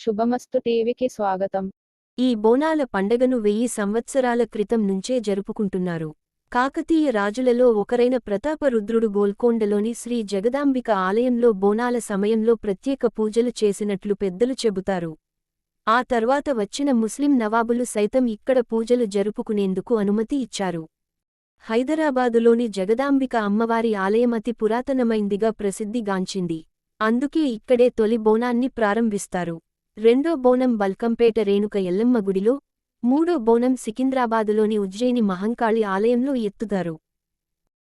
శుభమస్తు టీవీకి స్వాగతం. ఈ బోనాల పండగను 1000 సంవత్సరాల క్రితం నుంచే జరుపుకుంటున్నారు. కాకతీయ రాజులలో ఒకరైన ప్రతాపరుద్రుడు గోల్కొండలోని శ్రీ జగదాంబిక ఆలయంలో బోనాల సమయంలో ప్రత్యేక పూజలు చేసినట్లు పెద్దలు చెబుతారు. ఆ తర్వాత వచ్చిన ముస్లిం నవాబులు సైతం ఇక్కడ పూజలు జరుపుకునేందుకు అనుమతి ఇచ్చారు. హైదరాబాదులోని జగదాంబిక అమ్మవారి ఆలయం అతి పురాతనమైందిగా ప్రసిద్ధిగాంచింది. అందుకే ఇక్కడే తొలి బోనాన్ని ప్రారంభిస్తారు. రెండో బోనం బల్కంపేట రేణుక ఎల్లమ్మ గుడిలో, మూడో బోనం సికింద్రాబాదులోని ఉజ్జయిని మహంకాళి ఆలయంలో ఎత్తుతారు.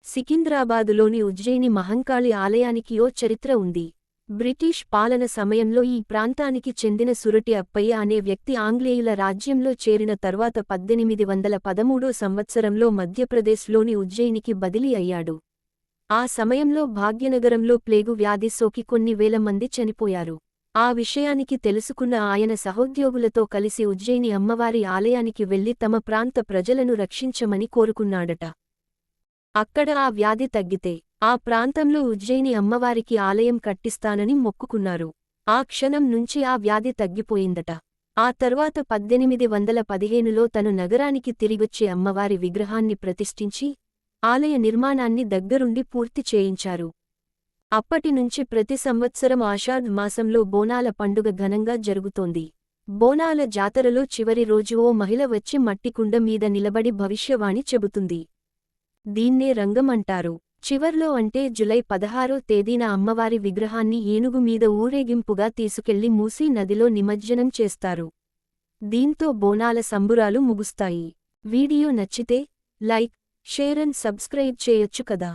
సికింద్రాబాదులోని ఉజ్జయిని మహంకాళి ఆలయానికి ఓ చరిత్ర ఉంది. బ్రిటిష్ పాలన సమయంలో ఈ ప్రాంతానికి చెందిన సురటి అప్పయ్య అనే వ్యక్తి ఆంగ్లేయుల రాజ్యంలో చేరిన తర్వాత 1813 సంవత్సరంలో మధ్యప్రదేశ్లోని ఉజ్జయినికి బదిలీ అయ్యాడు. ఆ సమయంలో భాగ్యనగరంలో ప్లేగు వ్యాధి సోకి కొన్ని వేల మంది చనిపోయారు. ఆ విషయానికి తెలుసుకున్న ఆయన సహోద్యోగులతో కలిసి ఉజ్జయిని అమ్మవారి ఆలయానికి వెళ్లి తమ ప్రాంత ప్రజలను రక్షించమని కోరుకున్నాడట. అక్కడ ఆ వ్యాధి తగ్గితే ఆ ప్రాంతంలో ఉజ్జయిని అమ్మవారికి ఆలయం కట్టిస్తానని మొక్కుకున్నారు. ఆ క్షణం నుంచి ఆ వ్యాధి తగ్గిపోయిందట. ఆ తర్వాత 1815లో తను నగరానికి తిరిగొచ్చే అమ్మవారి విగ్రహాన్ని ప్రతిష్ఠించి ఆలయ నిర్మాణాన్ని దగ్గరుండి పూర్తి చేయించారు. అప్పటినుంచి ప్రతి సంవత్సరం ఆషాఢ్ మాసంలో బోనాల పండుగ ఘనంగా జరుగుతోంది. బోనాల జాతరలో చివరి రోజు ఓ మహిళ వచ్చి మట్టికుండ మీద నిలబడి భవిష్యవాణి చెబుతుంది. దీన్నే రంగం అంటారు. చివర్లో అంటే జులై 16వ తేదీన అమ్మవారి విగ్రహాన్ని ఏనుగు మీద ఊరేగింపుగా తీసుకెళ్లి మూసీ నదిలో నిమజ్జనం చేస్తారు. దీంతో బోనాల సంబురాలు ముగుస్తాయి. వీడియో నచ్చితే లైక్, షేర్ అండ్ సబ్స్క్రైబ్ చేయొచ్చు కదా.